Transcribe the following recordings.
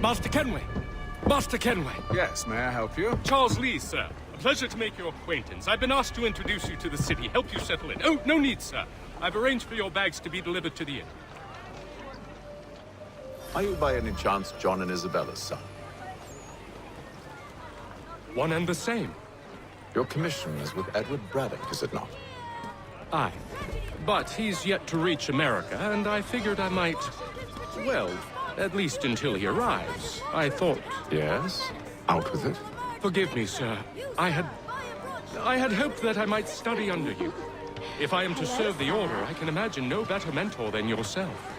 Master Kenway! Master Kenway! Yes, may I help you? Charles Lee, sir. A pleasure to make your acquaintance. I've been asked to introduce you to the city, help you settle in. Oh, no need, sir. I've arranged for your bags to be delivered to the inn. Are you by any chance John and Isabella's son? One and the same. Your commission is with Edward Braddock, is it not? Aye. But he's yet to reach America, and I figured I might... Well, at least until he arrives. I thought... Yes? Out with it? Forgive me, sir. I had hoped that I might study under you. If I am to serve the Order, I can imagine no better mentor than yourself.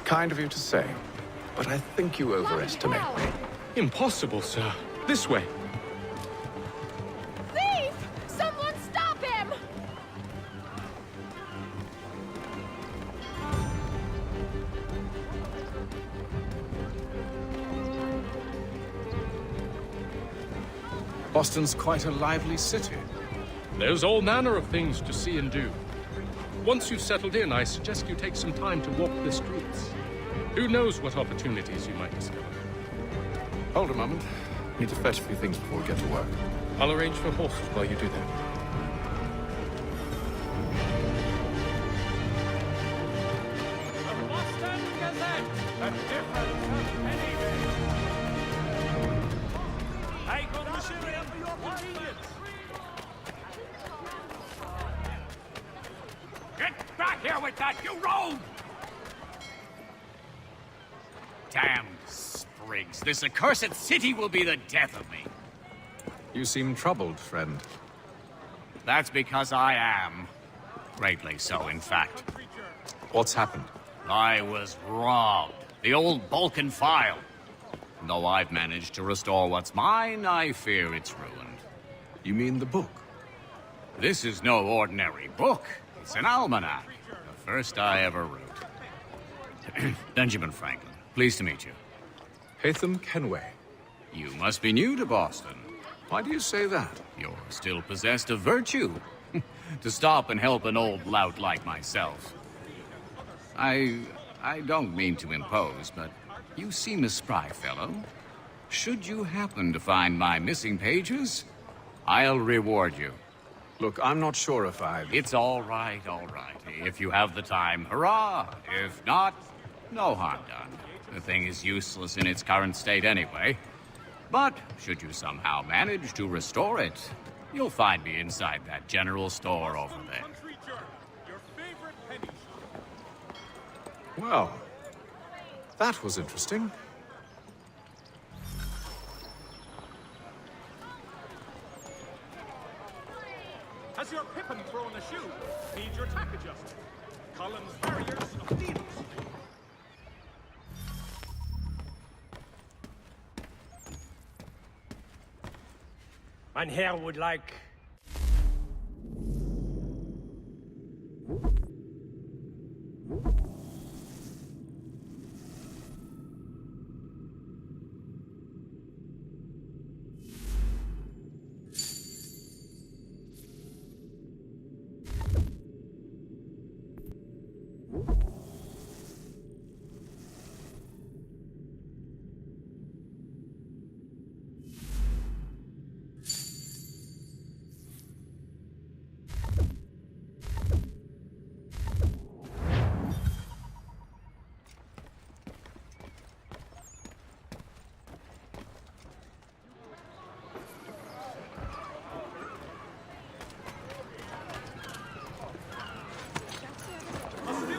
Kind of you to say, but I think you overestimate me. Impossible, sir. This way. Thief! Someone stop him! Boston's quite a lively city. There's all manner of things to see and do. Once you've settled in, I suggest you take some time to walk the streets. Who knows what opportunities you might discover. Hold a moment. Need to fetch a few things before we get to work. I'll arrange for horses while you do that. The Boston Gazette, a difference of any day. I go to Syria for your convenience. Get back here with that, you rogue! Damned sprigs. This accursed city will be the death of me. You seem troubled, friend. That's because I am. Greatly so, in fact. What's happened? I was robbed. The old Balkan file. Though I've managed to restore what's mine, I fear it's ruined. You mean the book? This is no ordinary book. It's an almanac. The first I ever wrote. Benjamin Franklin. Pleased to meet you. Haytham Kenway. You must be new to Boston. Why do you say that? You're still possessed of virtue. To stop and help an old lout like myself. I don't mean to impose, but you seem a spry fellow. Should you happen to find my missing pages, I'll reward you. Look, I'm not sure if I... It's all right, all right. If you have the time, hurrah! If not, no harm done. The thing is useless in its current state anyway. But should you somehow manage to restore it, you'll find me inside that general store over there. Well, that was interesting. Has your Pippin thrown a shoe? Needs your tack adjusted. Collins Barriers of Needles. Mein Herr would like...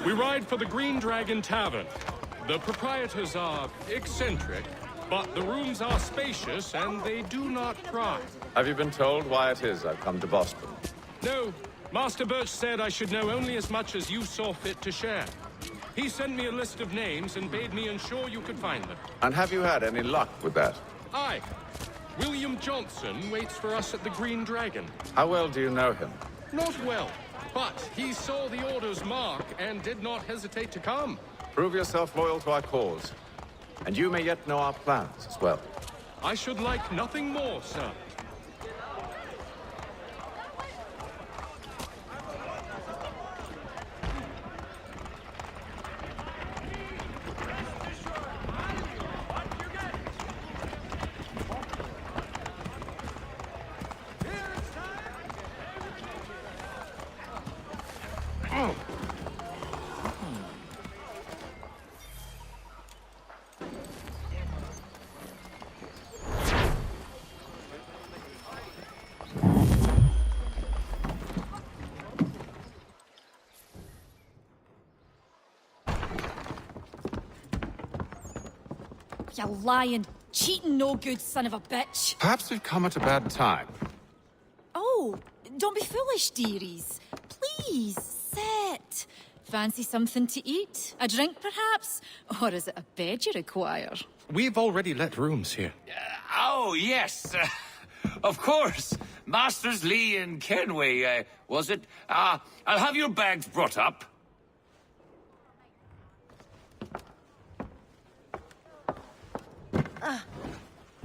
We ride for the Green Dragon Tavern. The proprietors are eccentric, but the rooms are spacious and they do not pry. Have you been told why it is I've come to Boston? No, Master Birch said I should know only as much as you saw fit to share. He sent me a list of names and bade me ensure you could find them. And have you had any luck with that? Aye. William Johnson waits for us at the Green Dragon. How well do you know him? Not well, but he saw the Order's mark and did not hesitate to come. Prove yourself loyal to our cause. And you may yet know our plans as well. I should like nothing more, sir. You lying, cheating, no good son of a bitch. Perhaps we've come at a bad time. Oh, don't be foolish, dearies. Please, sit. Fancy something to eat? A drink, perhaps? Or is it a bed you require? We've already let rooms here. Oh, yes. Of course. Masters Lee and Kenway, was it? I'll have your bags brought up.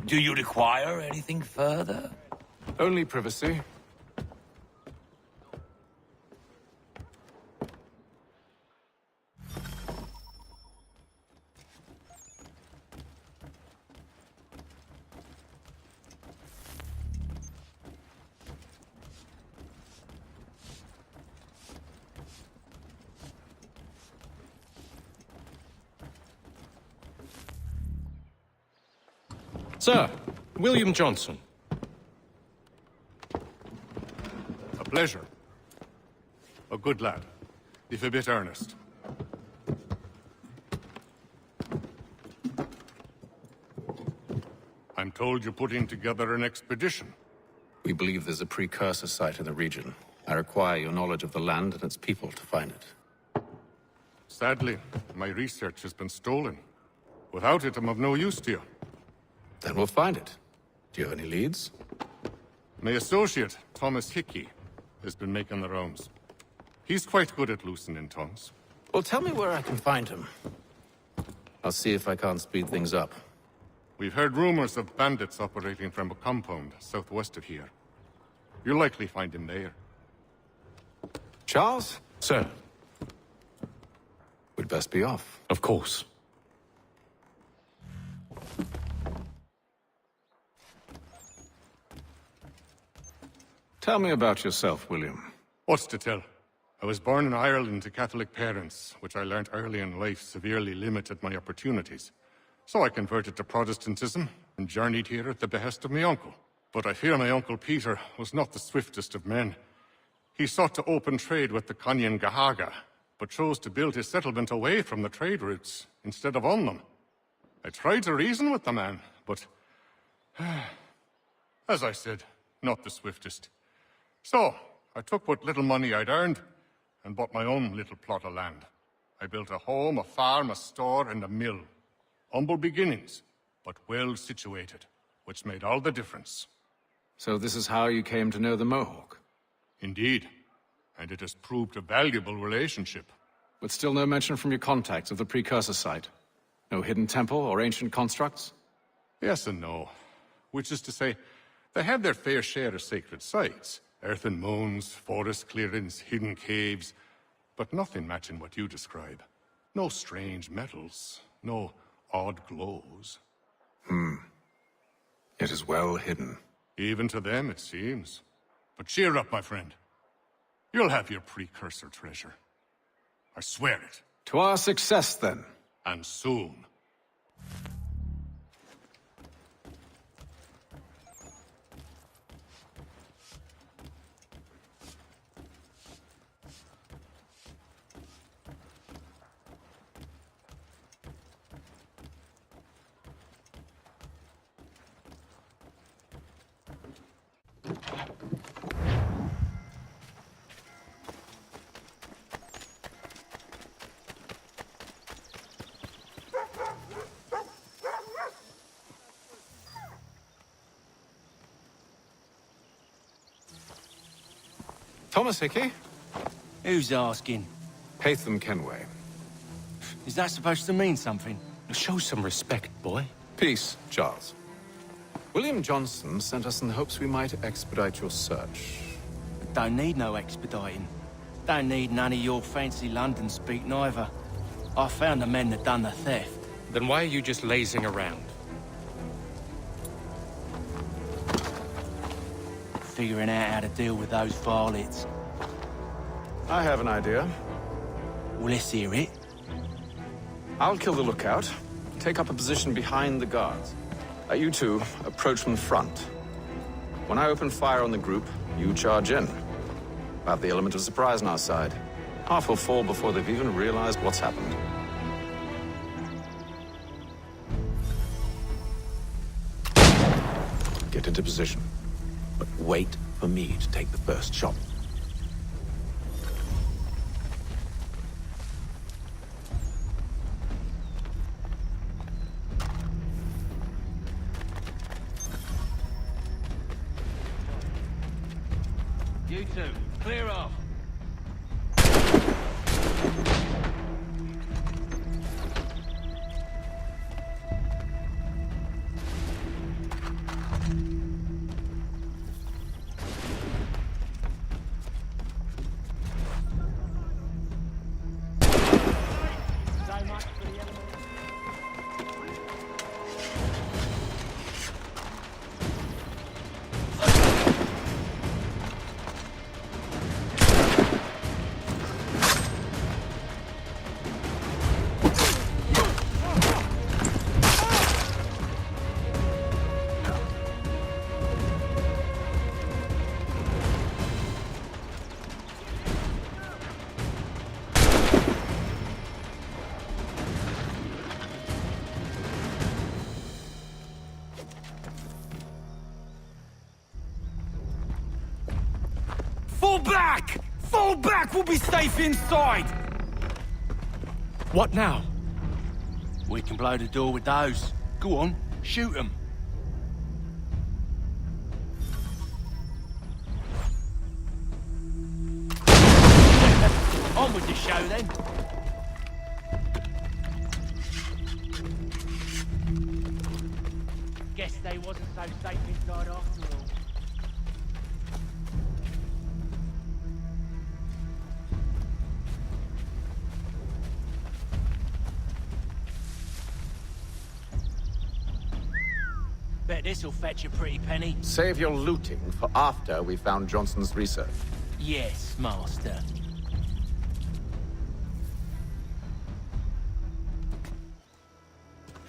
Do you require anything further? Only privacy. Sir, William Johnson. A pleasure. A good lad, if a bit earnest. I'm told you're putting together an expedition. We believe there's a precursor site in the region. I require your knowledge of the land and its people to find it. Sadly, my research has been stolen. Without it, I'm of no use to you. Then we'll find it. Do you have any leads? My associate, Thomas Hickey, has been making the rounds. He's quite good at loosening tongues. Well, tell me where I can find him. I'll see if I can't speed things up. We've heard rumors of bandits operating from a compound southwest of here. You'll likely find him there. Charles? Sir, We'd best be off. of course. Tell me about yourself, William. What's to tell? I was born in Ireland to Catholic parents, which I learnt early in life severely limited my opportunities. So I converted to Protestantism and journeyed here at the behest of my uncle. But I fear my uncle Peter was not the swiftest of men. He sought to open trade with the Conyan Gahaga, but chose to build his settlement away from the trade routes instead of on them. I tried to reason with the man, but as I said, not the swiftest. So, I took what little money I'd earned and bought my own little plot of land. I built a home, a farm, a store, and a mill. Humble beginnings, but well situated, which made all the difference. So this is how you came to know the Mohawk? Indeed, and it has proved a valuable relationship. But still no mention from your contacts of the precursor site? No hidden temple or ancient constructs? Yes and no. Which is to say, they have their fair share of sacred sites. Earthen mounds, forest clearings, hidden caves, but nothing matching what you describe. No strange metals, no odd glows. It is well hidden. Even to them, it seems. But cheer up, my friend. You'll have your precursor treasure. I swear it. To our success, then. And soon. Thomas Hickey? Who's asking? Haytham Kenway. Is that supposed to mean something? Show some respect, boy. Peace, Charles. William Johnson sent us in the hopes we might expedite your search. Don't need no expediting. Don't need none of your fancy London speak neither. I found the men that done the theft. Then why are you just lazing around? Figuring out how to deal with those varlets. I have an idea. Well, let's hear it. I'll kill the lookout, take up a position behind the guards. You two approach from the front. When I open fire on the group, you charge in. We'll have the element of surprise on our side. Half will fall before they've even realized what's happened. Get into position. But wait for me to take the first shot. You two, clear off. Fall back! Fall back! We'll be safe inside! What now? We can blow the door with those. Go on, shoot them. On with the show then. Guess they wasn't so safe inside after all. Bet this'll fetch a pretty penny. Save your looting for after we found Johnson's research. Yes, master.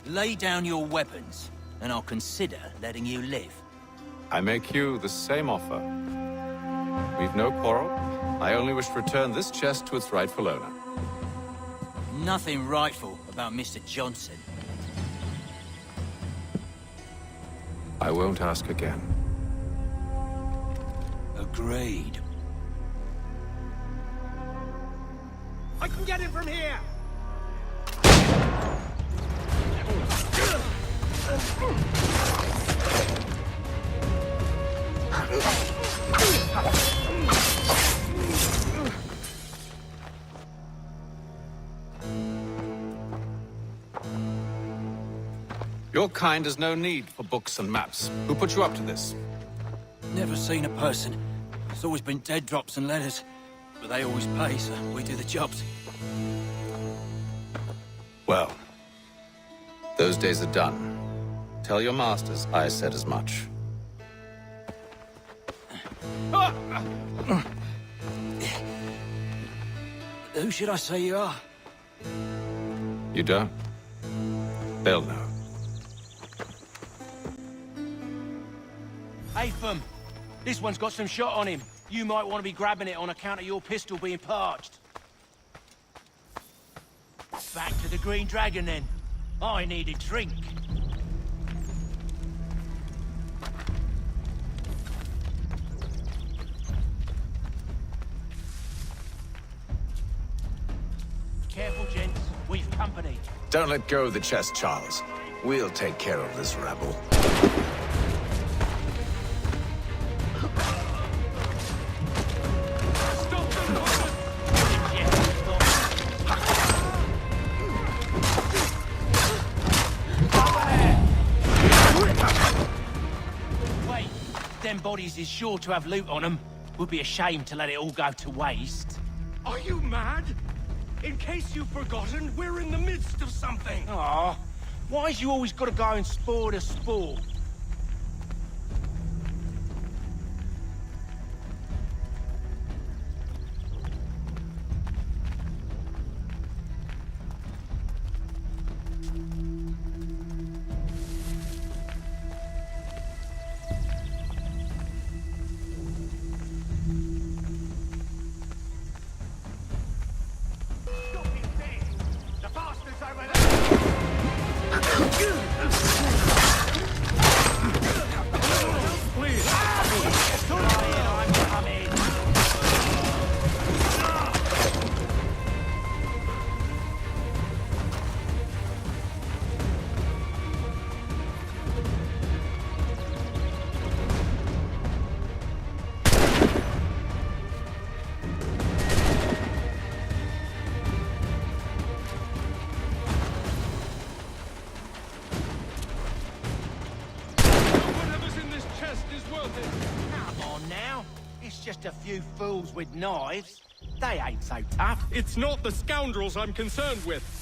Lay down your weapons, and I'll consider letting you live. I make you the same offer. We've no quarrel. I only wish to return this chest to its rightful owner. Nothing rightful about Mr. Johnson. I won't ask again. Agreed. I can get him from here! Your kind has no need for books and maps. Who put you up to this? Never seen a person. It's always been dead drops and letters. But they always pay, so we do the jobs. Well, those days are done. Tell your masters I said as much. Who should I say you are? You don't? They'll know. Atham, this one's got some shot on him. You might want to be grabbing it on account of your pistol being parched. Back to the Green Dragon, then. I need a drink. Careful, gents. We've company. Don't let go of the chest, Charles. We'll take care of this rabble. Wait, them bodies is sure to have loot on them. Would be a shame to let it all go to waste. Are you mad? In case you've forgotten, we're in the midst of something! Aw, why's you always gotta go and spoil the sport? The bastards over there! just a few fools with knives. They ain't so tough. It's not the scoundrels I'm concerned with.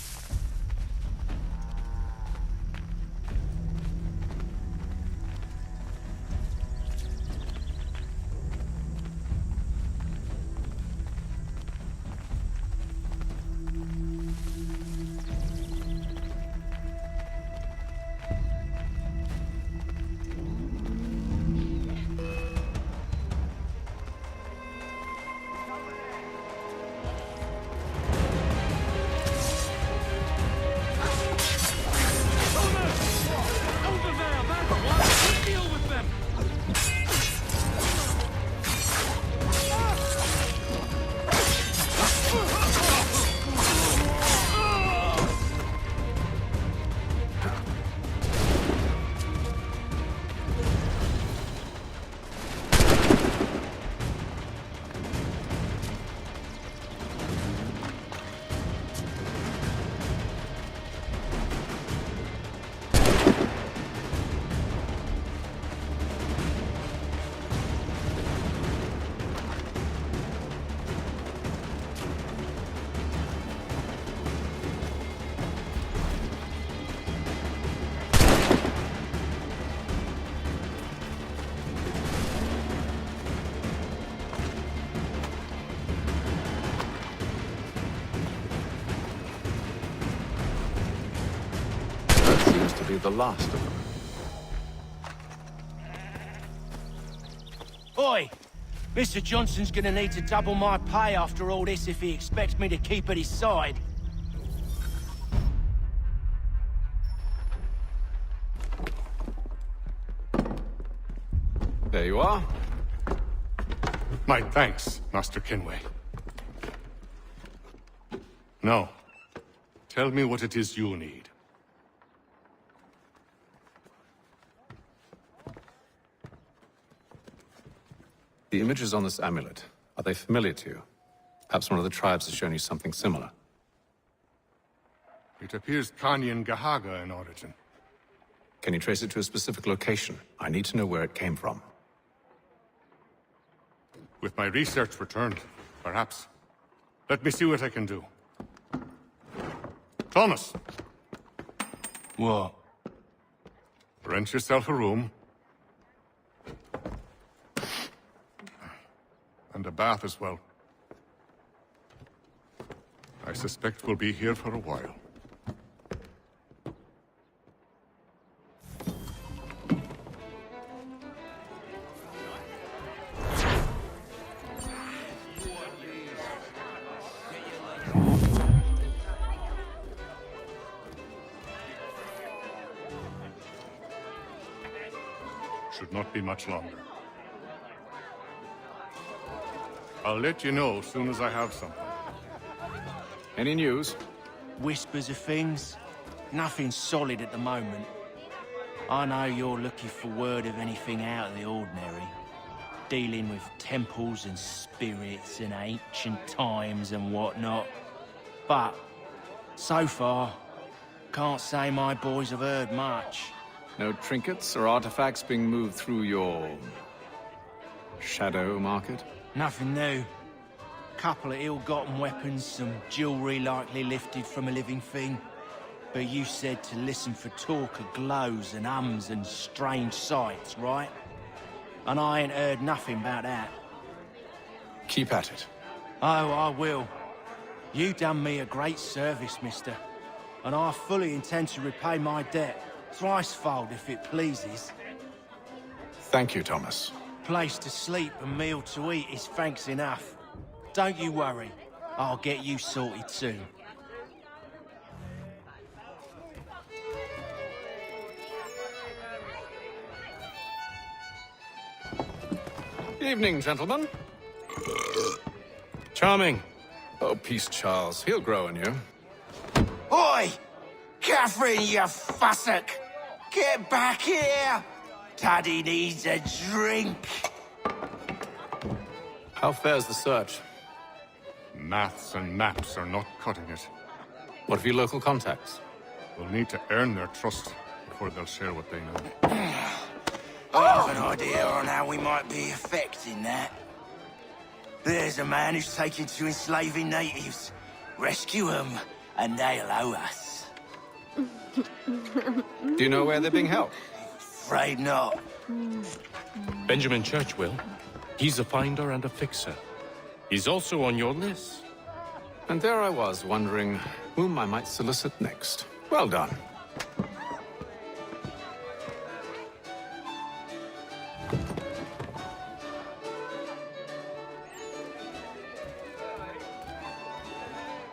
Be the last of them. Oi! Mr. Johnson's gonna need to double my pay after all this if he expects me to keep at his side. There you are. My thanks, Master Kenway. Now, tell me what it is you need. The images on this amulet, are they familiar to you? Perhaps one of the tribes has shown you something similar. It appears Kanyan Gahaga in origin. Can you trace it to a specific location? I need to know where it came from. With my research returned, perhaps. Let me see what I can do. Thomas! What? Rent yourself a room. And a bath as well. I suspect we'll be here for a while. Should not be much longer. I'll let you know as soon as I have something. Any news? Whispers of things. Nothing solid at the moment. I know you're looking for word of anything out of the ordinary. Dealing with temples and spirits and ancient times and whatnot. But, so far, can't say my boys have heard much. No trinkets or artifacts being moved through your... shadow market? Nothing new. Couple of ill-gotten weapons, some jewelry likely lifted from a living thing. But you said to listen for talk of glows and ums and strange sights, right? And I ain't heard nothing about that. Keep at it. Oh, I will. You done me a great service, mister. And I fully intend to repay my debt. Thricefold, if it pleases. Thank you, Thomas. Place to sleep and meal to eat is thanks enough. Don't you worry. I'll get you sorted soon. Evening, gentlemen. Charming. Oh, peace, Charles. He'll grow on you. Oi! Catherine, you fussock! Get back here! Daddy needs a drink. How fares the search? Maths and maps are not cutting it. What of your local contacts? We'll need to earn their trust before they'll share what they know. I have an idea on how we might be affecting that. There's a man who's taken to enslaving natives. Rescue them, and they'll owe us. Do you know where they're being held? Afraid not. Benjamin Churchwill. He's a finder and a fixer. He's also on your list. And there I was, wondering whom I might solicit next. Well done.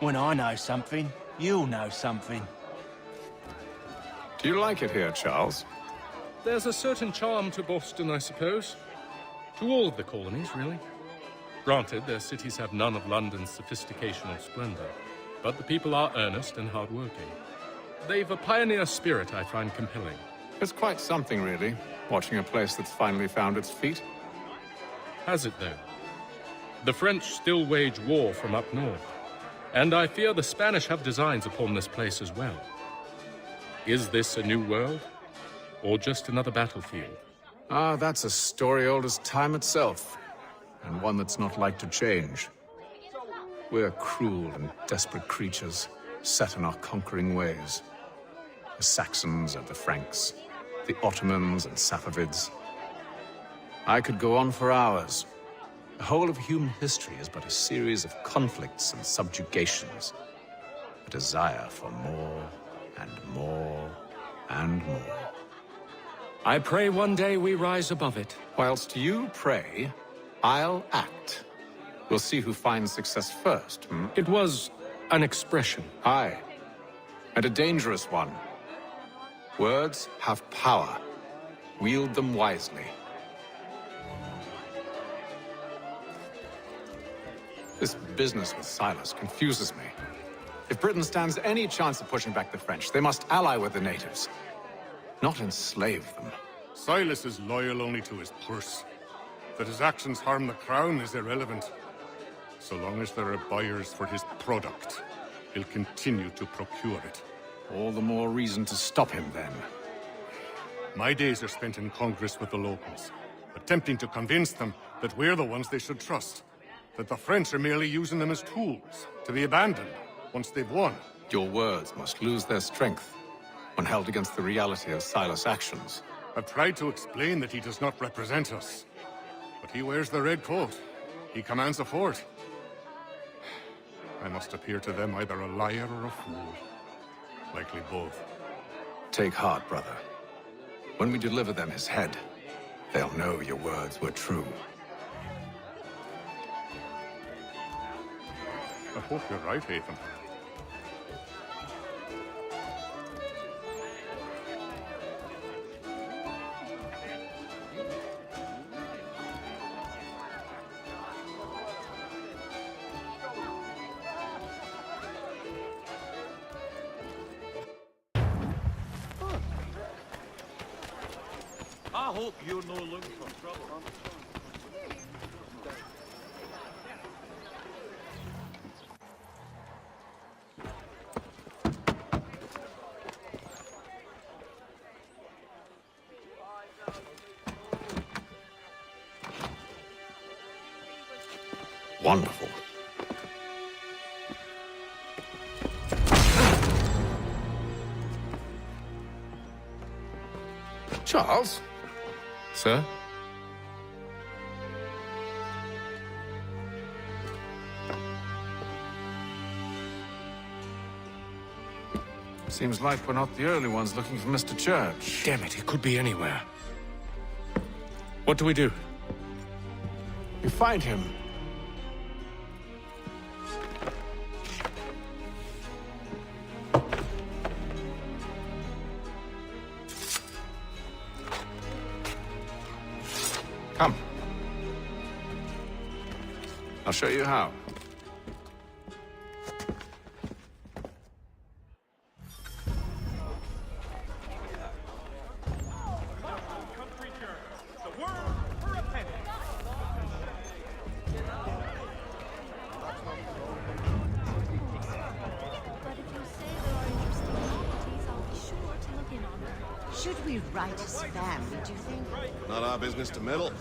When I know something, you'll know something. Do you like it here, Charles? There's a certain charm to Boston, I suppose. To all of the colonies, really. Granted, their cities have none of London's sophistication or splendor, but the people are earnest and hardworking. They've a pioneer spirit I find compelling. It's quite something, really, watching a place that's finally found its feet. Has it, though? The French still wage war from up north, and I fear the Spanish have designs upon this place as well. Is this a new world, or just another battlefield? Ah, that's a story old as time itself, and one that's not like to change. We're cruel and desperate creatures, set in our conquering ways. The Saxons and the Franks, the Ottomans and Safavids. I could go on for hours. The whole of human history is but a series of conflicts and subjugations. A desire for more and more and more. I pray one day we rise above it. Whilst you pray, I'll act. We'll see who finds success first, hmm? It was an expression. Aye, and a dangerous one. Words have power. Wield them wisely. This business with Silas confuses me. If Britain stands any chance of pushing back the French, they must ally with the natives, not enslave them. Silas is loyal only to his purse. That his actions harm the crown is irrelevant. So long as there are buyers for his product, he'll continue to procure it. All the more reason to stop him, then. My days are spent in Congress with the locals, attempting to convince them that we're the ones they should trust. That the French are merely using them as tools, to be abandoned once they've won. Your words must lose their strength when held against the reality of Silas' actions. I've tried to explain that he does not represent us. But he wears the red coat. He commands a fort. I must appear to them either a liar or a fool. Likely both. Take heart, brother. When we deliver them his head, they'll know your words were true. I hope you're right, Hatham. I hope you're no looking for trouble. Wonderful. Charles? Sir? Seems like we're not the only ones looking for Mr. Church. Damn it, he could be anywhere. What do we do? You find him. Come. I'll show you how. Should we right his family, do you think? Not our business to meddle.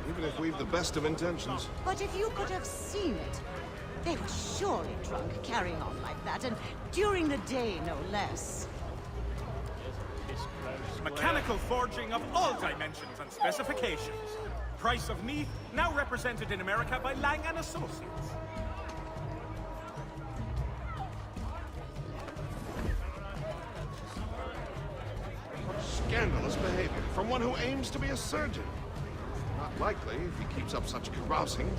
even if we've the best of intentions. But if you could have seen it, they were surely drunk carrying on like that, and during the day, no less. Mechanical forging of all dimensions and specifications. Price of meat, now represented in America by Lang & Associates. Scandalous behavior from one who aims to be a surgeon. Not likely if he keeps up such carousing.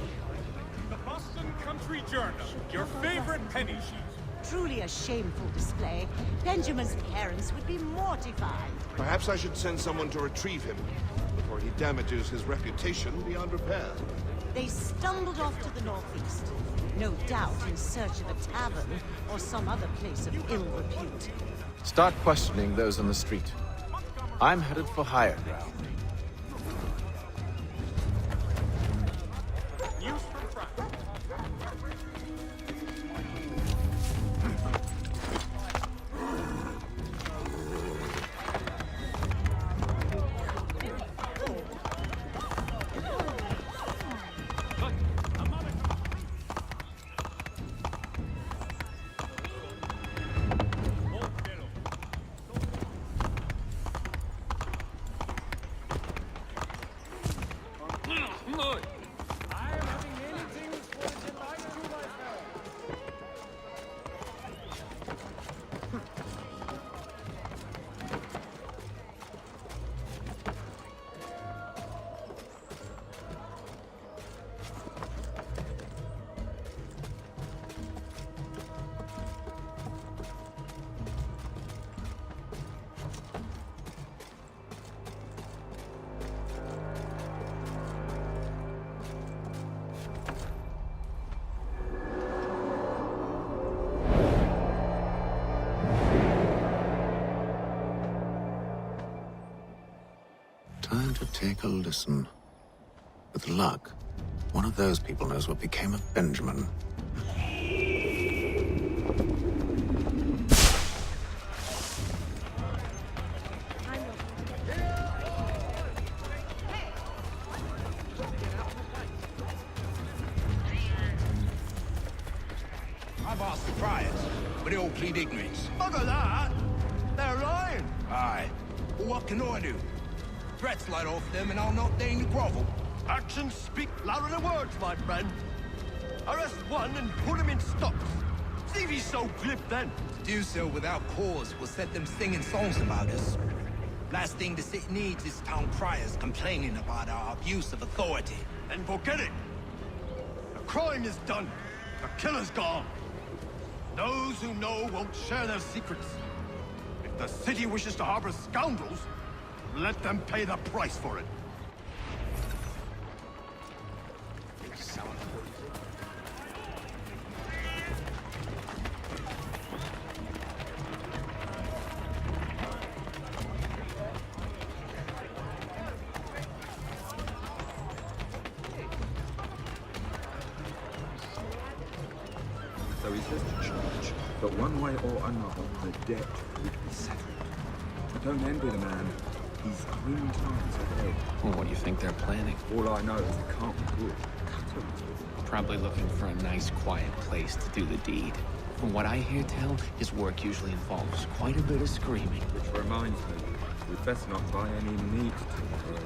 The Boston Country Journal, your favorite penny sheet. Truly a shameful display. Benjamin's parents would be mortified. Perhaps I should send someone to retrieve him before he damages his reputation beyond repair. They stumbled off to the northeast, no doubt in search of a tavern or some other place of ill repute. Start questioning those on the street. I'm headed for higher ground. News from France. Time to take a listen. With luck, one of those people knows what became of Benjamin. I've asked the friars, but they all plead ignorance. Bugger that! They're lying! Aye. Well, what can I do? Threats light off them and I'll not deign to grovel. Actions speak louder than words, my friend. Arrest one and put him in stocks. See if he's so glib then. To do so without cause will set them singing songs about us. Last thing the city needs is town criers complaining about our abuse of authority. Then forget it. The crime is done. The killer's gone. Those who know won't share their secrets. If the city wishes to harbor scoundrels, let them pay the price for it. So he says to charge, but one way or another, the debt would be settled. I don't envy the man. He's grim times ahead. Well, what do you think they're planning? All I know is it can't be good. Probably looking for a nice, quiet place to do the deed. From what I hear tell, his work usually involves quite a bit of screaming. Which reminds me, we'd best not buy any meat tomorrow.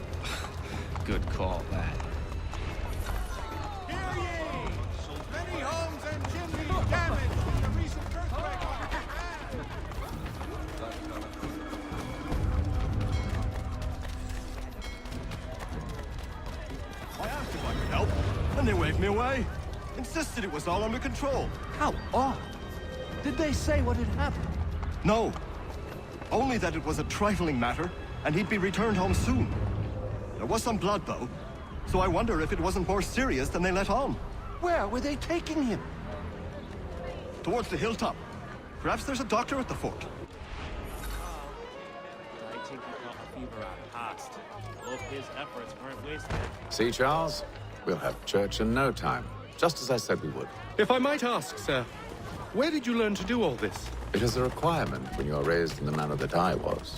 Good call, that. Hear ye! Many homes and chimneys damaged in the recent earthquake. I asked if I could help, and they waved me away. Insisted it was all under control. How odd. Did they say what had happened? No. Only that it was a trifling matter, and he'd be returned home soon. There was some blood, though, so I wonder if it wasn't more serious than they let on. Where were they taking him? Towards the hilltop. Perhaps there's a doctor at the fort. I think he got a fever out past. Hope his efforts weren't wasted. See, Charles? We'll have church in no time, just as I said we would. If I might ask, sir, where did you learn to do all this? It is a requirement when you are raised in the manner that I was.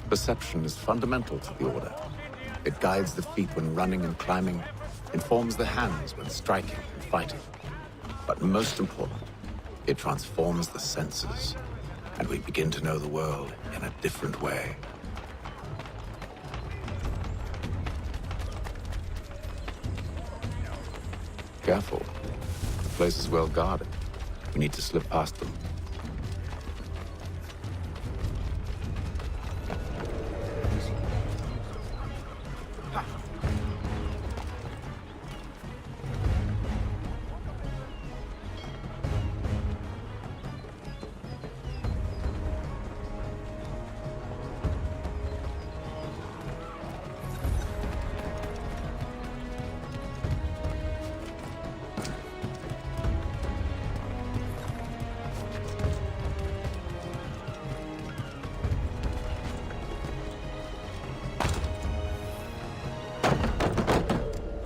Perception is fundamental to the Order. It guides the feet when running and climbing, informs the hands when striking and fighting. But most important, it transforms the senses, and we begin to know the world in a different way. Careful. The place is well guarded. We need to slip past them.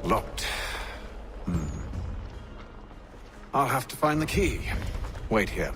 Locked. I'll have to find the key. Wait here.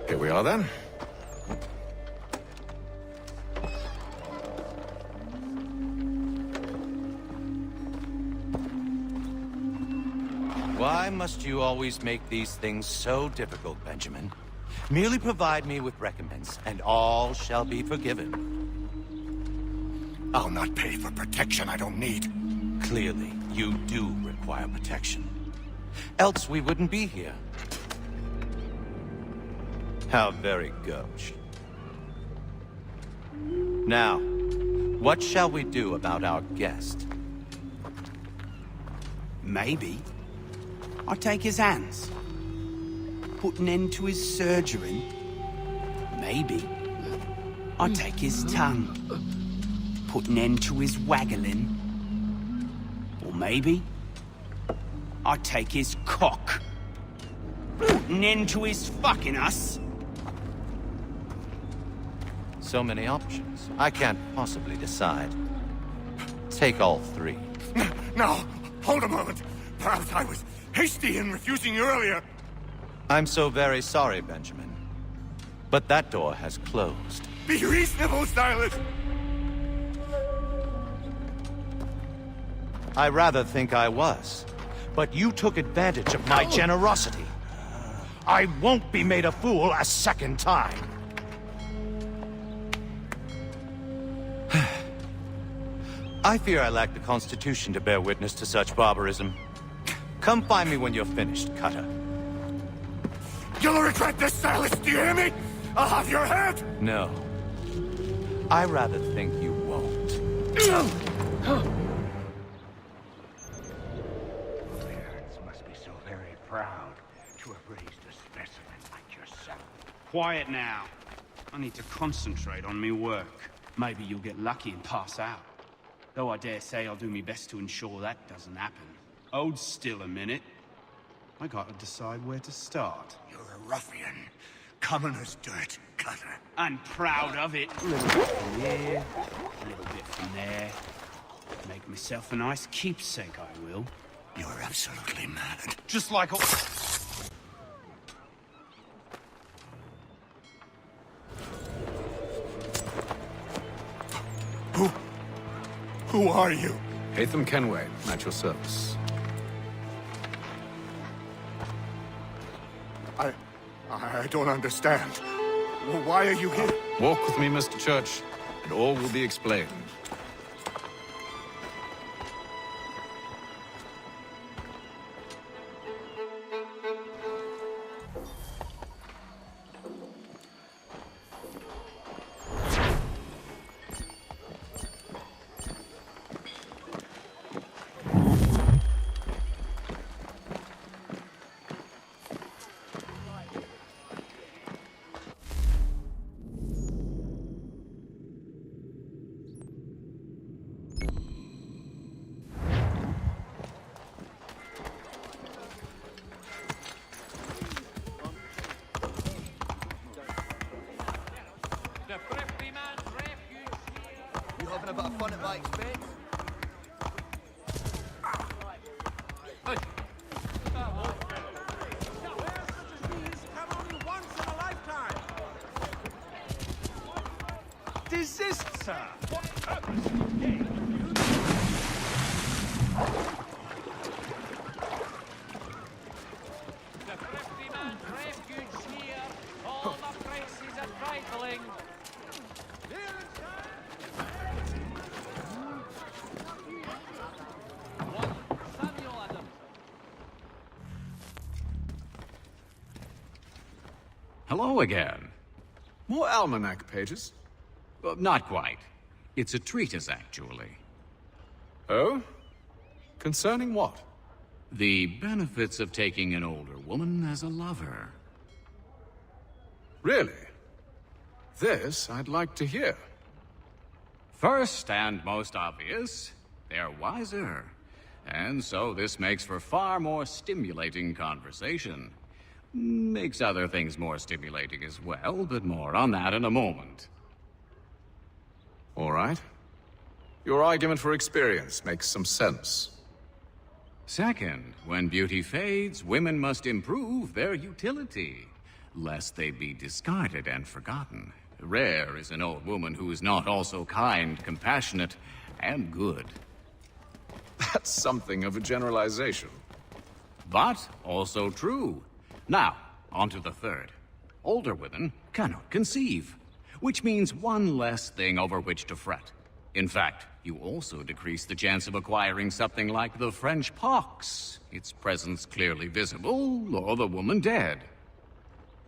Here we are, then. Why must you always make these things so difficult, Benjamin? Merely provide me with recompense, and all shall be forgiven. I'll not pay for protection I don't need. Clearly, you do require protection. Else we wouldn't be here. How very gauche. Now, what shall we do about our guest? Maybe I'll take his hands. Put an end to his surgery. Maybe I'll take his tongue. Put an end to his waggling. Or maybe I'll take his cock. Put an end to his fucking us. So many options. I can't possibly decide. Take all three. No, hold a moment. Perhaps I was hasty in refusing you earlier. I'm so very sorry, Benjamin. But that door has closed. Be reasonable, Silas. I rather think I was. But you took advantage of my generosity. I won't be made a fool a second time. I fear I lack the constitution to bear witness to such barbarism. Come find me when you're finished, Cutter. You'll regret this, Silas, do you hear me? I'll have your head! No. I rather think you won't. Parents must be so very proud to have raised a specimen like yourself. Quiet now. I need to concentrate on me work. Maybe you'll get lucky and pass out. Though I dare say I'll do my best to ensure that doesn't happen. Hold still a minute. I gotta decide where to start. You're a ruffian. Commoner's dirt, Cutter. And proud of it. A little bit from here, a little bit from there. Make myself a nice keepsake, I will. You're absolutely mad. Just like all... Who are you? Hatham Kenway, at your service. I don't understand. Why are you here? Walk with me, Mr. Church, and all will be explained. but fun at my expense. Desist, sir! The thrifty man crave goods here. All the prices are trifling. Samuel Adams. Hello again. More almanac pages? Not quite. It's a treatise, actually. Oh? Concerning what? The benefits of taking an older woman as a lover. Really? This I'd like to hear. First and most obvious, they're wiser. And so this makes for far more stimulating conversation. Makes other things more stimulating as well, but more on that in a moment. All right. Your argument for experience makes some sense. Second, when beauty fades, women must improve their utility, lest they be discarded and forgotten. Rare is an old woman who is not also kind, compassionate, and good. That's something of a generalization. But also true. Now, on to the third. Older women cannot conceive, which means one less thing over which to fret. In fact, you also decrease the chance of acquiring something like the French pox, its presence clearly visible, or the woman dead.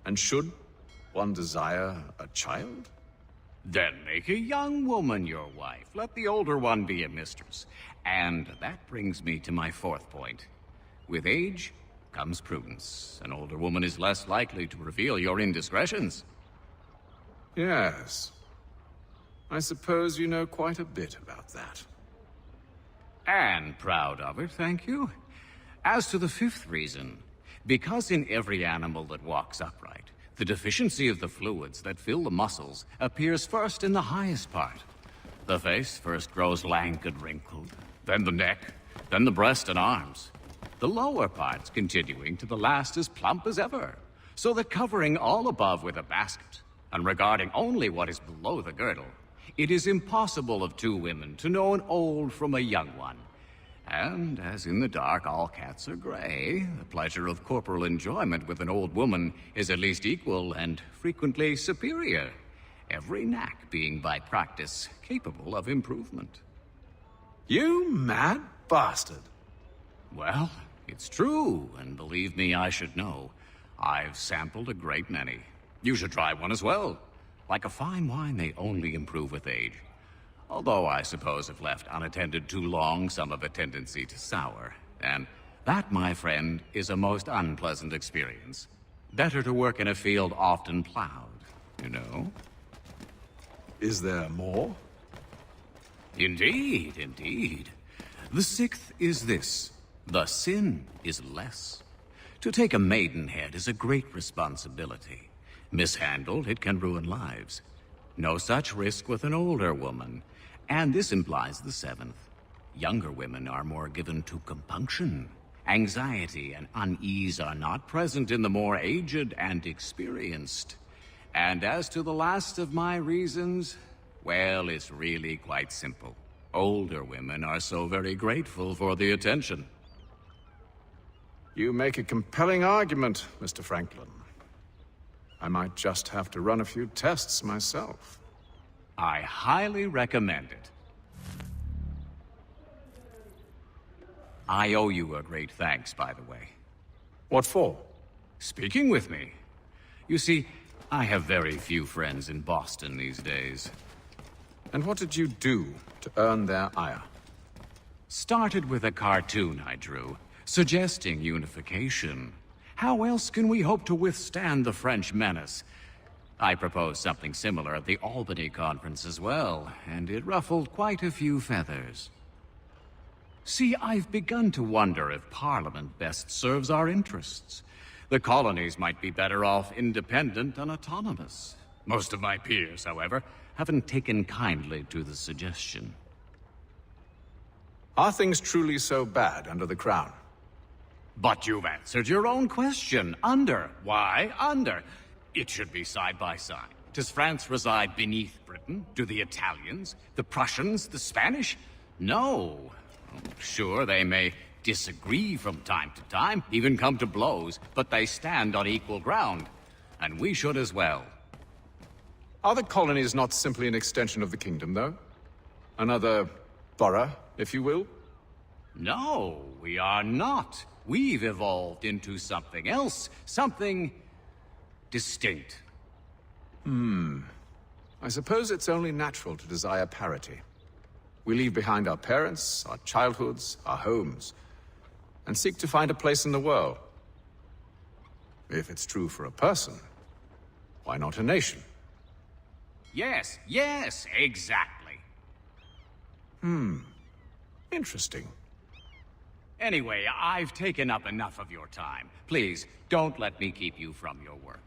And should one desire a child? Then make a young woman your wife. Let the older one be a mistress. And that brings me to my fourth point. With age comes prudence. An older woman is less likely to reveal your indiscretions. Yes. I suppose you know quite a bit about that. And proud of it, thank you. As to the fifth reason, because in every animal that walks upright, the deficiency of the fluids that fill the muscles appears first in the highest part. The face first grows lank and wrinkled, then the neck, then the breast and arms. The lower parts continuing to the last as plump as ever, so that covering all above with a basket, and regarding only what is below the girdle, it is impossible of two women to know an old from a young one. And as in the dark all cats are gray, the pleasure of corporal enjoyment with an old woman is at least equal and frequently superior, every knack being by practice capable of improvement. You mad bastard! Well, it's true, and believe me, I should know. I've sampled a great many. You should try one as well. Like a fine wine, they only improve with age. Although I suppose if left unattended too long, some have a tendency to sour. And that, my friend, is a most unpleasant experience. Better to work in a field often plowed, you know? Is there more? Indeed, indeed. The sixth is this. The sin is less. To take a maidenhead is a great responsibility. Mishandled, it can ruin lives. No such risk with an older woman. And this implies the seventh. Younger women are more given to compunction. Anxiety and unease are not present in the more aged and experienced. And as to the last of my reasons, well, it's really quite simple. Older women are so very grateful for the attention. You make a compelling argument, Mr. Franklin. I might just have to run a few tests myself. I highly recommend it. I owe you a great thanks, by the way. What for? Speaking with me. You see, I have very few friends in Boston these days. And what did you do to earn their ire? Started with a cartoon I drew, suggesting unification. How else can we hope to withstand the French menace? I proposed something similar at the Albany conference as well, and it ruffled quite a few feathers. See, I've begun to wonder if Parliament best serves our interests. The colonies might be better off independent and autonomous. Most of my peers, however, haven't taken kindly to the suggestion. Are things truly so bad under the crown? But you've answered your own question. Under. Why under? It should be side by side. Does France reside beneath Britain? Do the Italians, the Prussians, the Spanish? No. Sure, they may disagree from time to time, even come to blows, but they stand on equal ground. And we should as well. Are the colonies not simply an extension of the kingdom, though? Another borough, if you will? No, we are not. We've evolved into something else, something distinct. I suppose it's only natural to desire parity. We leave behind our parents, our childhoods, our homes, and seek to find a place in the world. If it's true for a person, why not a nation? Yes, exactly. Interesting. Anyway, I've taken up enough of your time. Please, don't let me keep you from your work.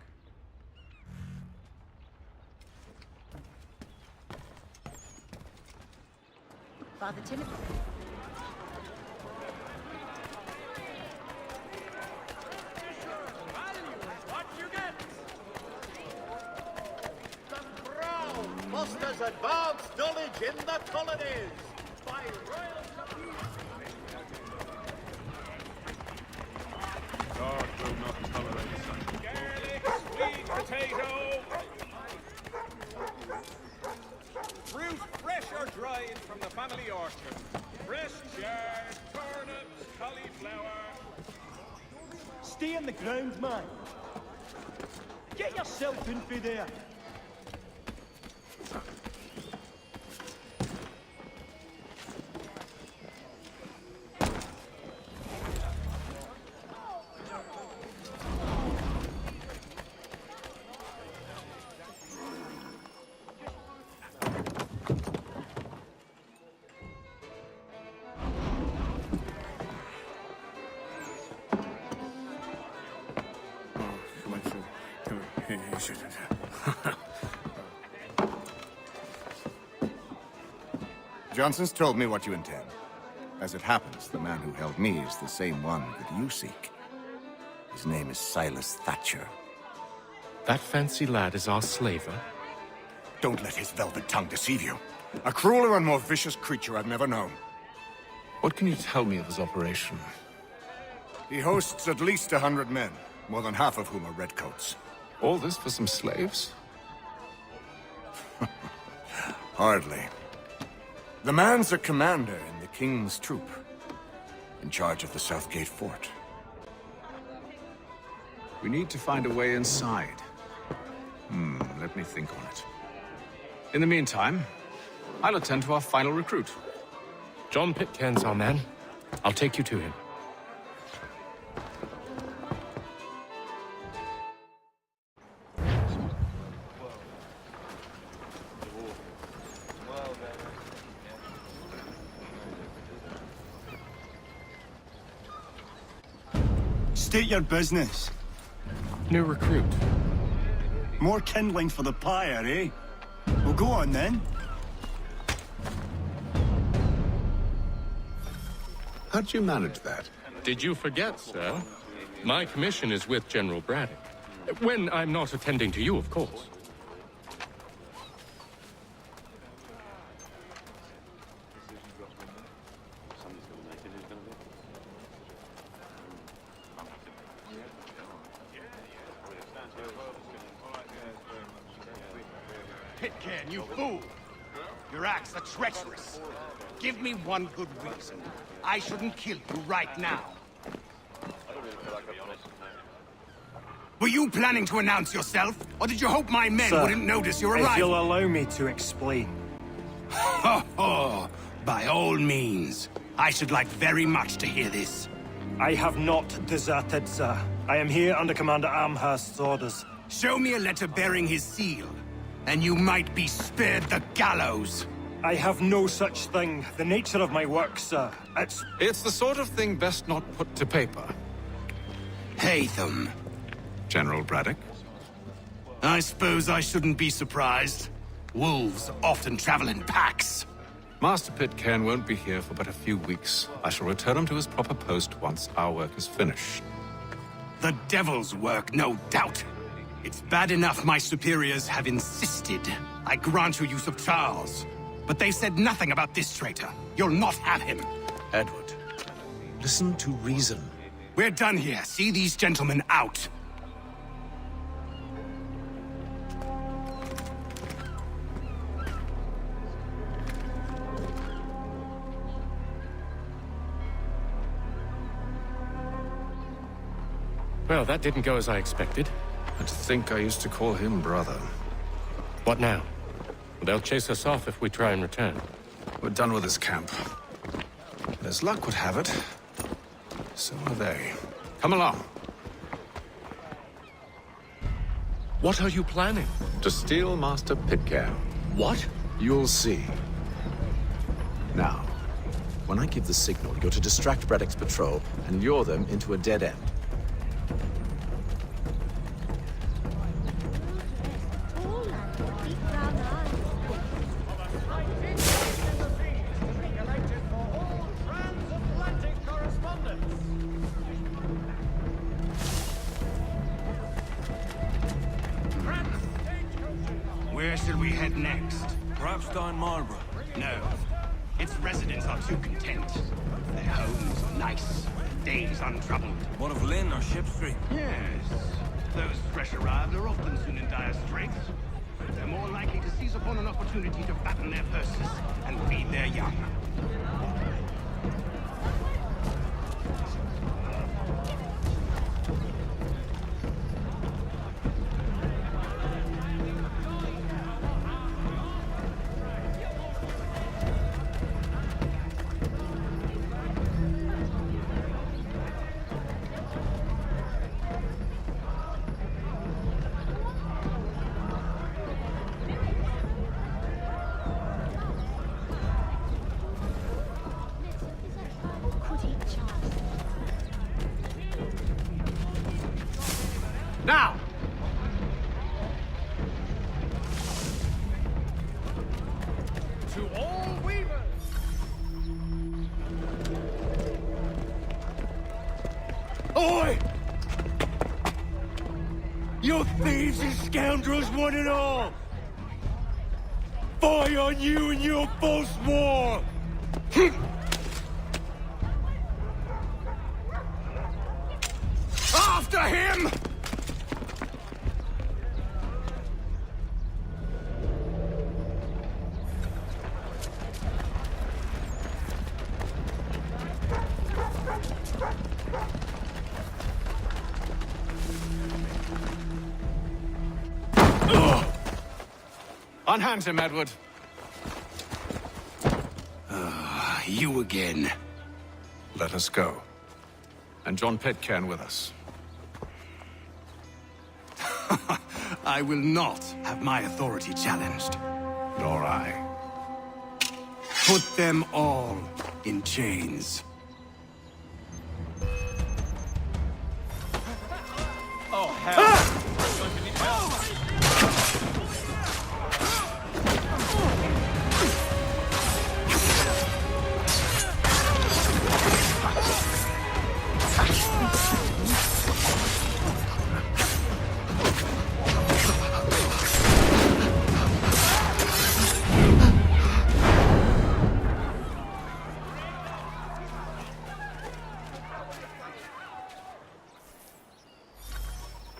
Father Timothy. Fosters advanced knowledge in the colonies by royal... God will not tolerate such. Garlic, sweet potato! Fruit fresh or dried from the family orchard. Fresh chard, turnips, cauliflower. Stay on the ground, man. Get yourself in for there. Johnson's told me what you intend. As it happens, the man who held me is the same one that you seek. His name is Silas Thatcher. That fancy lad is our slaver? Don't let his velvet tongue deceive you. A crueler and more vicious creature I've never known. What can you tell me of his operation? He hosts at least 100 men, more than half of whom are redcoats. All this for some slaves? Hardly. The man's a commander in the King's troop, in charge of the Southgate Fort. We need to find a way inside. Let me think on it. In the meantime, I'll attend to our final recruit. John Pitcairn's our man. I'll take you to him. State your business. New recruit. More kindling for the pyre, eh? Well, go on then. How'd you manage that? Did you forget, sir? My commission is with General Braddock. When I'm not attending to you, of course. Pitcairn, you fool! Your acts are treacherous. Give me one good reason. I shouldn't kill you right now. Were you planning to announce yourself? Or did you hope my men wouldn't notice your arrival? If you'll allow me to explain. Oh, by all means. I should like very much to hear this. I have not deserted, sir. I am here under Commander Amherst's orders. Show me a letter bearing his seal, and you might be spared the gallows. I have no such thing. The nature of my work, sir. It's the sort of thing best not put to paper. Haytham. General Braddock? I suppose I shouldn't be surprised. Wolves often travel in packs. Master Pitcairn won't be here for but a few weeks. I shall return him to his proper post once our work is finished. The devil's work, no doubt. It's bad enough my superiors have insisted I grant you use of Charles. But they said nothing about this traitor. You'll not have him. Edward, listen to reason. We're done here. See these gentlemen out. Well, that didn't go as I expected. And to think I used to call him brother. What now? They'll chase us off if we try and return. We're done with this camp. And as luck would have it, so are they. Come along. What are you planning? To steal Master Pitcairn. What? You'll see. Now, when I give the signal, you're to distract Braddock's patrol and lure them into a dead end. Where shall we head next? Perhaps down Marlborough. No. Its residents are too content. Their homes are nice, days untroubled. What of Lynn or Ship Street? Yes. Those fresh arrived are often soon in dire straits. They're more likely to seize upon an opportunity to fatten their purses and feed their young. Now! To all weavers! Oi! You thieves and scoundrels, one and all! Fire on you and your false war! After him! Unhand him, Edward. You again. Let us go. And John Pitcairn with us. I will not have my authority challenged. Nor I. Put them all in chains. Oh, hell!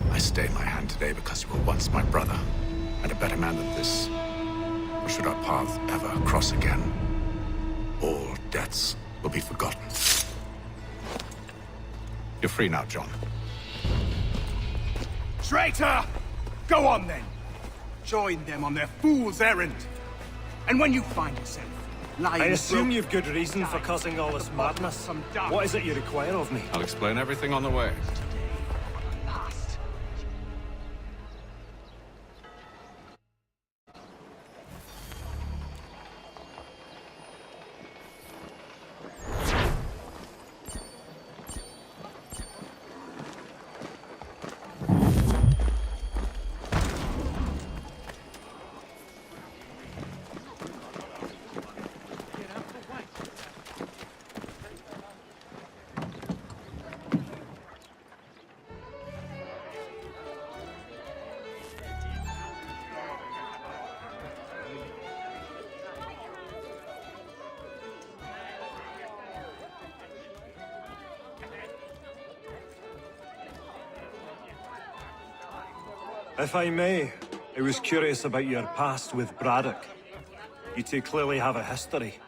I stay my hand today because you were once my brother, and a better man than this. Or should our paths ever cross again, all debts will be forgotten. You're free now, John. Traitor! Go on then! Join them on their fool's errand. And when you find yourself lying... I assume you've good reason for causing all this madness. What is it you require of me? I'll explain everything on the way. If I may, I was curious about your past with Braddock. You two clearly have a history.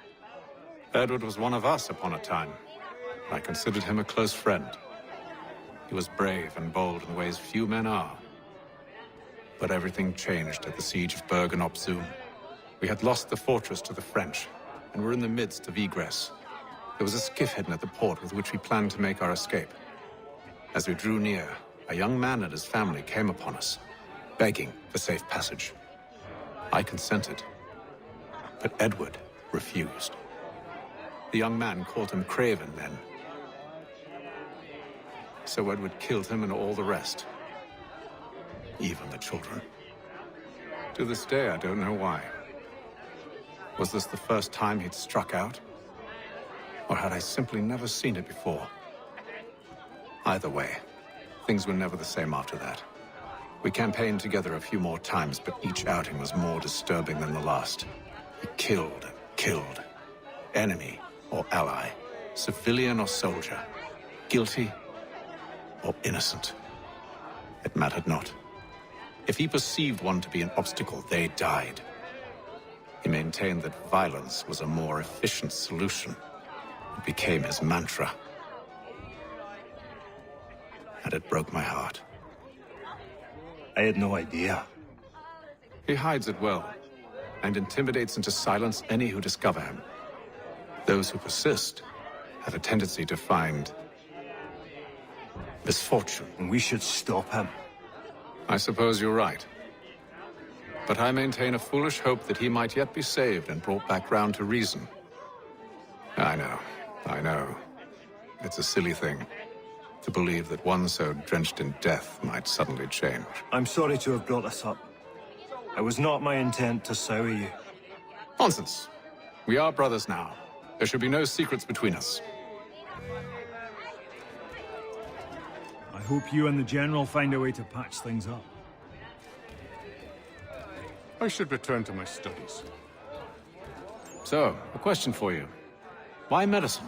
Edward was one of us upon a time. I considered him a close friend. He was brave and bold in ways few men are. But everything changed at the siege of Bergen-op Zoom. We had lost the fortress to the French, and were in the midst of egress. There was a skiff hidden at the port with which we planned to make our escape. As we drew near, a young man and his family came upon us, begging for safe passage. I consented, but Edward refused. The young man called him Craven then. So Edward killed him and all the rest. Even the children. To this day, I don't know why. Was this the first time he'd struck out? Or had I simply never seen it before? Either way, things were never the same after that. We campaigned together a few more times, but each outing was more disturbing than the last. He killed and killed. Enemy or ally, civilian or soldier, guilty or innocent. It mattered not. If he perceived one to be an obstacle, they died. He maintained that violence was a more efficient solution. It became his mantra. And it broke my heart. I had no idea. He hides it well, and intimidates into silence any who discover him. Those who persist have a tendency to find misfortune. And we should stop him. I suppose you're right. But I maintain a foolish hope that he might yet be saved and brought back round to reason. I know. It's a silly thing to believe that one so drenched in death might suddenly change. I'm sorry to have brought this up. It was not my intent to sour you. Nonsense. We are brothers now. There should be no secrets between us. I hope you and the General find a way to patch things up. I should return to my studies. So, a question for you. Why medicine?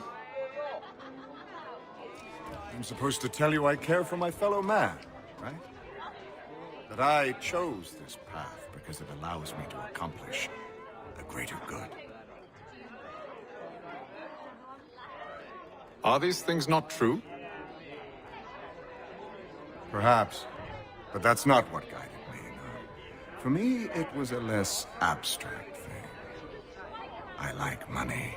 I'm supposed to tell you I care for my fellow man, right? That I chose this path because it allows me to accomplish a greater good. Are these things not true? Perhaps, but that's not what guided me, no. For me, it was a less abstract thing. I like money.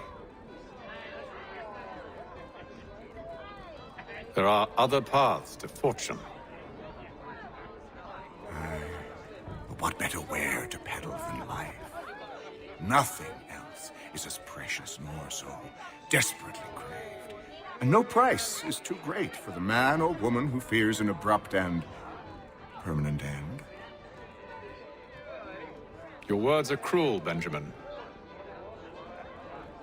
There are other paths to fortune. But what better ware to peddle than life? Nothing else is as precious nor so desperately craved. And no price is too great for the man or woman who fears an abrupt and permanent end. Your words are cruel, Benjamin.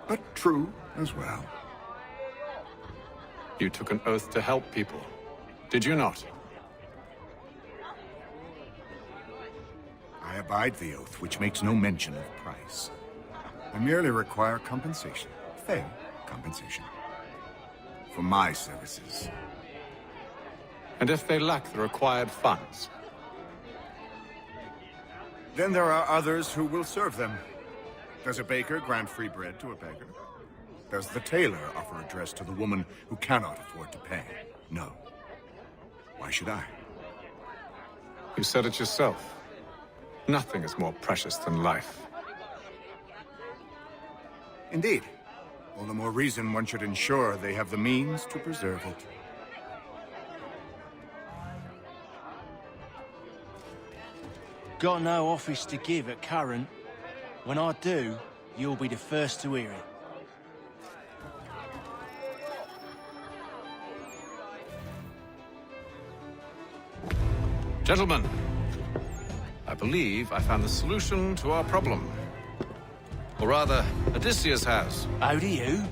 But true as well. You took an oath to help people, did you not? I abide the oath, which makes no mention of price. I merely require compensation, fair compensation, for my services. And if they lack the required funds? Then there are others who will serve them. Does a baker grant free bread to a beggar? Does the tailor offer a dress to the woman who cannot afford to pay? No. Why should I? You said it yourself. Nothing is more precious than life. Indeed. All the more reason one should ensure they have the means to preserve it. Got no office to give at current. When I do, you'll be the first to hear it. Gentlemen, I believe I found the solution to our problem. Or rather, Odysseus has. Oh, do you?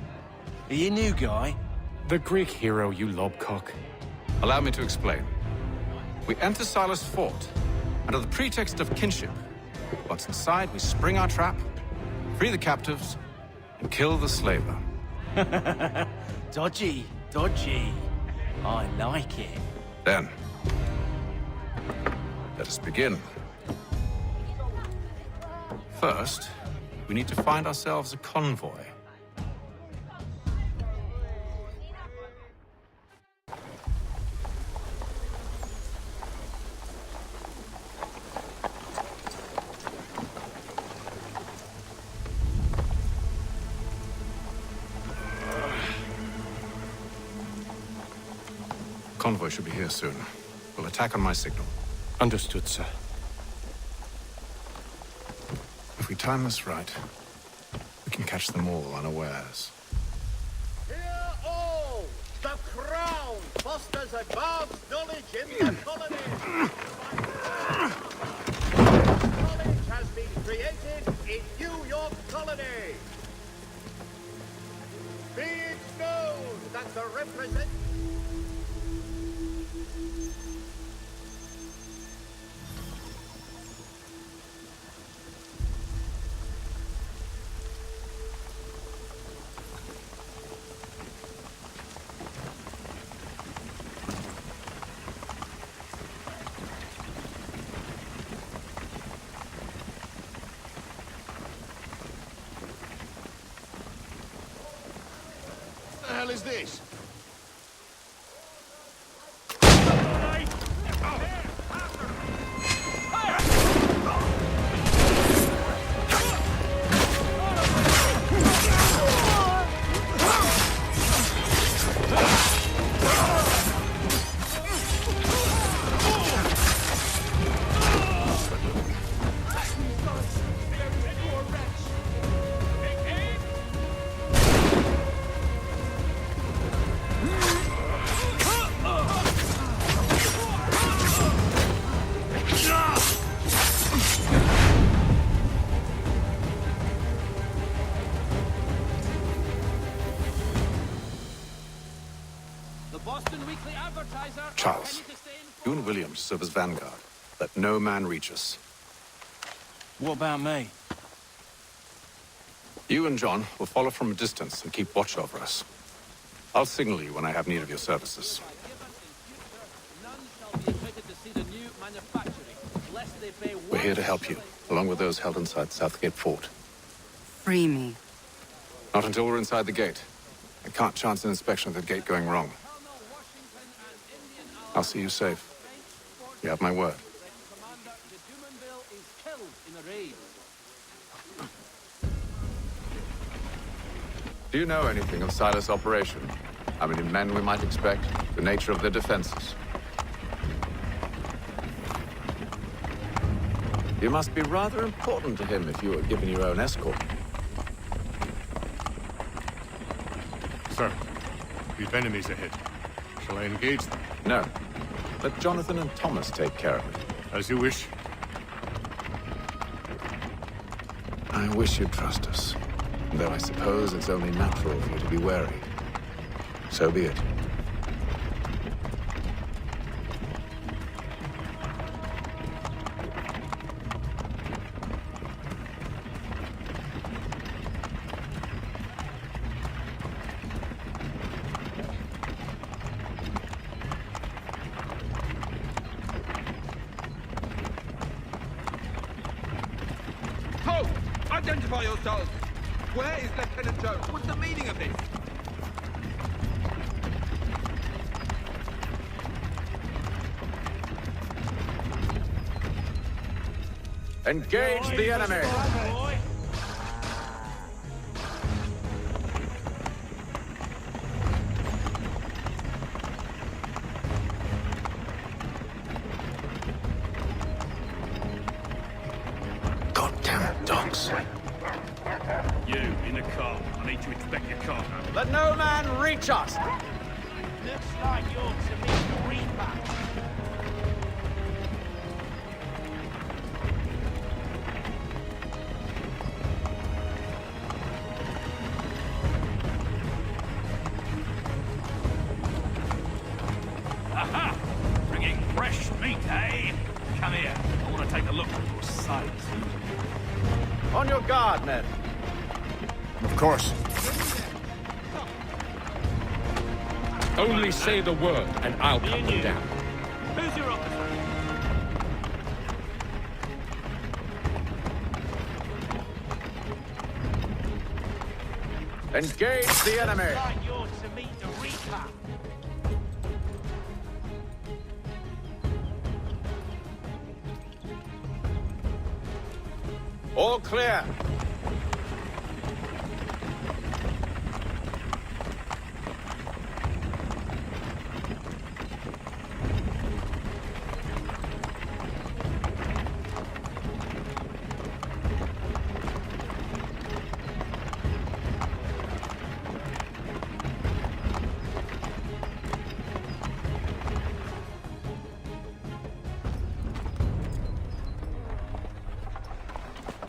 Are you a new guy? The Greek hero, you lobcock. Allow me to explain. We enter Silas' fort, under the pretext of kinship. Once inside, we spring our trap, free the captives, and kill the slaver. Dodgy, dodgy. I like it. Then, let let us begin. First, we need to find ourselves a convoy. Convoy should be here soon. We'll attack on my signal. Understood, sir. If we time this right, we can catch them all unawares. Hear all! The Crown fosters advanced knowledge in the colony! Knowledge has been created in New York Colony! Be it known that the represent... What the hell is this? Charles, you and William serve as vanguard. Let no man reach us. What about me? You and John will follow from a distance and keep watch over us. I'll signal you when I have need of your services. We're here to help you, along with those held inside Southgate Fort. Free me. Not until we're inside the gate. I can't chance an inspection of the gate going wrong. I'll see you safe. You have my word. Do you know anything of Silas' operation? How many men we might expect? The nature of their defenses? You must be rather important to him if you were given your own escort. Sir, we've enemies ahead. Shall I engage them? No. Let Jonathan and Thomas take care of it. As you wish. I wish you'd trust us. Though I suppose it's only natural for you to be wary. So be it. Halt! Identify yourselves! Where is Lieutenant Jones? What's the meaning of this? Engage the enemy! Goddamn dogs. You, in the car. I need to inspect your car. Let no man reach us! Looks like you're to be Reaper. Aha! Bringing fresh meat, eh? Come here. I want to take a look at your sight. On your guard, men. Of course. Only say the word, and I'll cut them down. Who's your officer? Engage the enemy! Like you're to meet the Reaper. All clear.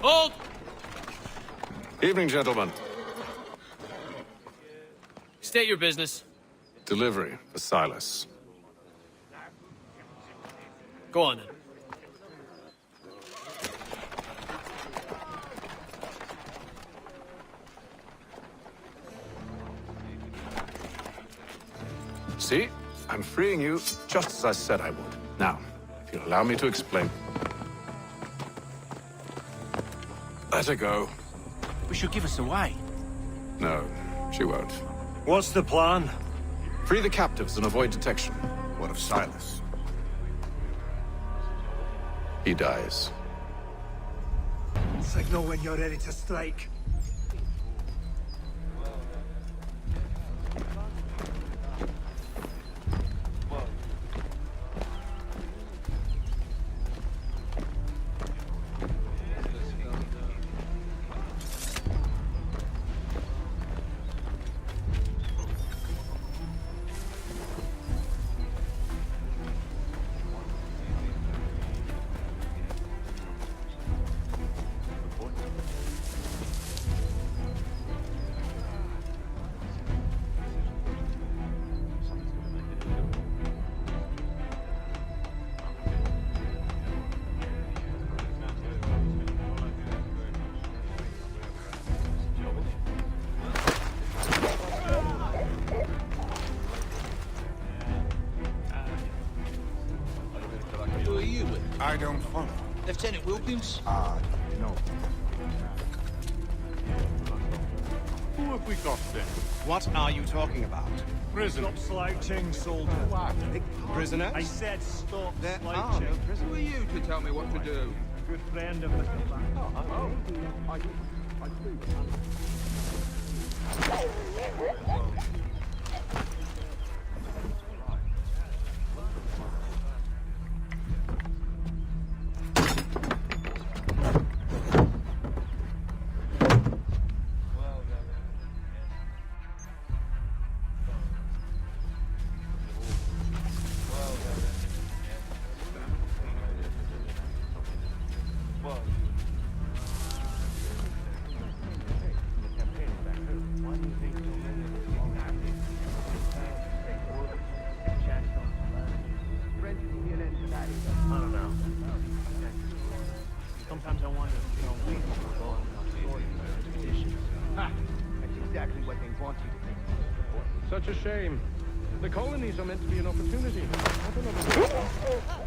Hold! Evening, gentlemen. State your business. Delivery for Silas. Go on then. See? I'm freeing you just as I said I would. Now, if you'll allow me to explain. Let her go. We should give us away. No, she won't. What's the plan? Free the captives and avoid detection. What of Silas? He dies. Signal when you're ready to strike. I don't follow. Lieutenant Wilkins? No. Who have we got then? What are you talking about? Prison. Stop slouching, soldier. Prisoners? I said stop There are slouching. no prisoners. Who are you to tell me what to do? Good friend of Mr. Black. I don't know. Sometimes I wonder, we were going on expeditions. Ha! That's exactly what they want you to think. Such a shame. The colonies are meant to be an opportunity. Not another.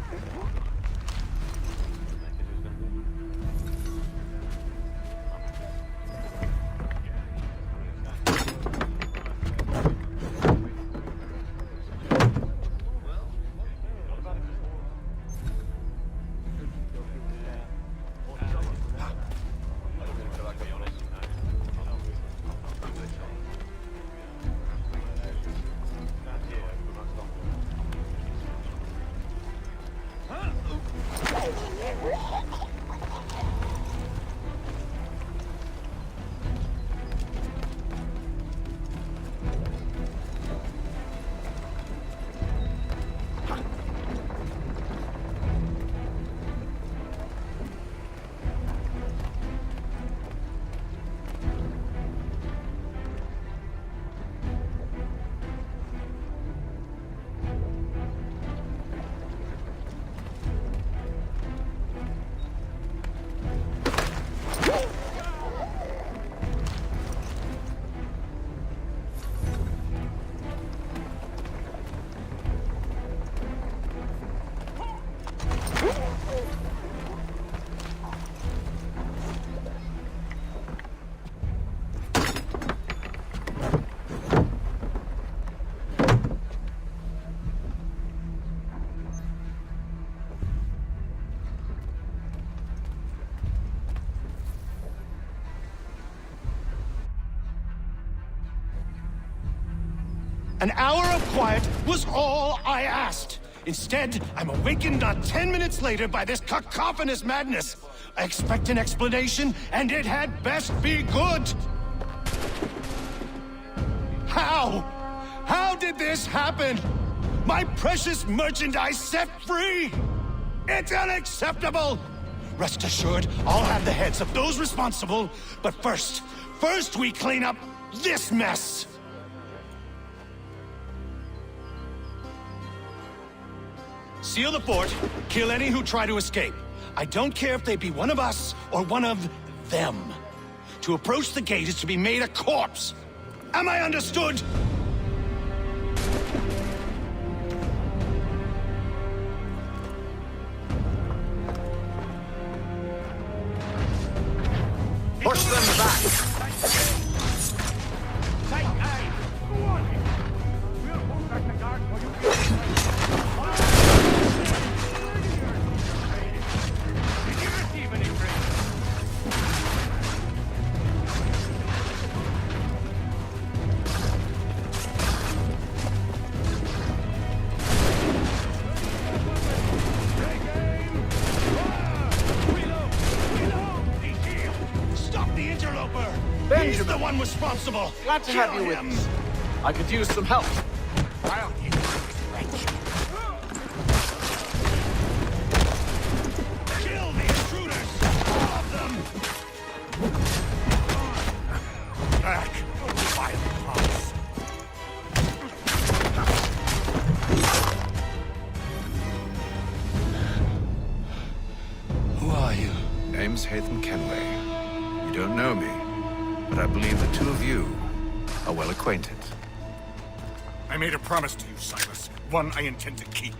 Huh? An hour of quiet was all I asked. Instead, I'm awakened not 10 minutes later by this cacophonous madness. I expect an explanation, and it had best be good. How? How did this happen? My precious merchandise set free? It's unacceptable! Rest assured, I'll have the heads of those responsible, but first we clean up this mess! Seal the fort, kill any who try to escape. I don't care if they be one of us or one of them. To approach the gate is to be made a corpse. Am I understood? Push them back! Take aim! Go on! We'll hold back the guard for you. Did you receive any praise? Stop the interloper! Benjamin. He's the one responsible! Glad to have you with us. I could use some help. I'll get Kill the intruders! All of them! Back! Violent hearts! Who are you? Name's Haytham Kenway. You don't know me, but I believe the two of you are well acquainted. I made a promise to you, Silas. One I intend to keep.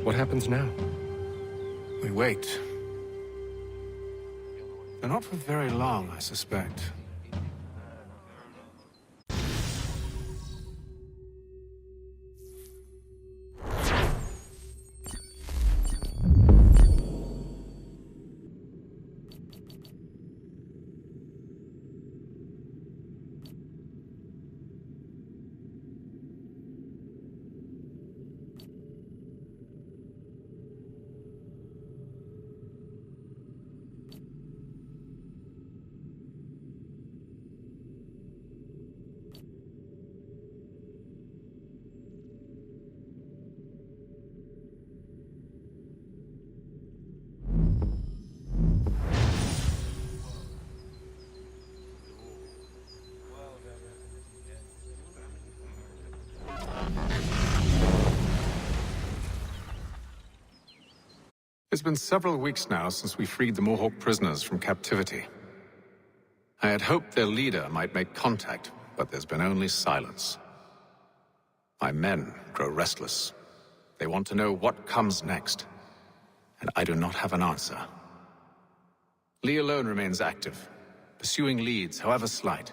What happens now? We wait. But not for very long, I suspect. It's been several weeks now since we freed the Mohawk prisoners from captivity. I had hoped their leader might make contact, but there's been only silence. My men grow restless. They want to know what comes next, and I do not have an answer. Lee alone remains active, pursuing leads, however slight.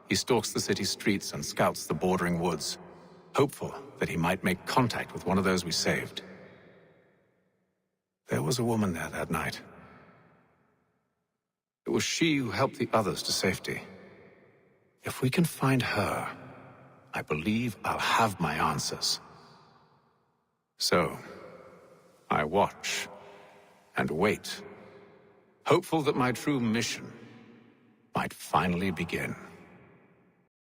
He stalks the city streets and scouts the bordering woods, hopeful that he might make contact with one of those we saved. There was a woman there that night. It was she who helped the others to safety. If we can find her, I believe I'll have my answers. So, I watch and wait, hopeful that my true mission might finally begin.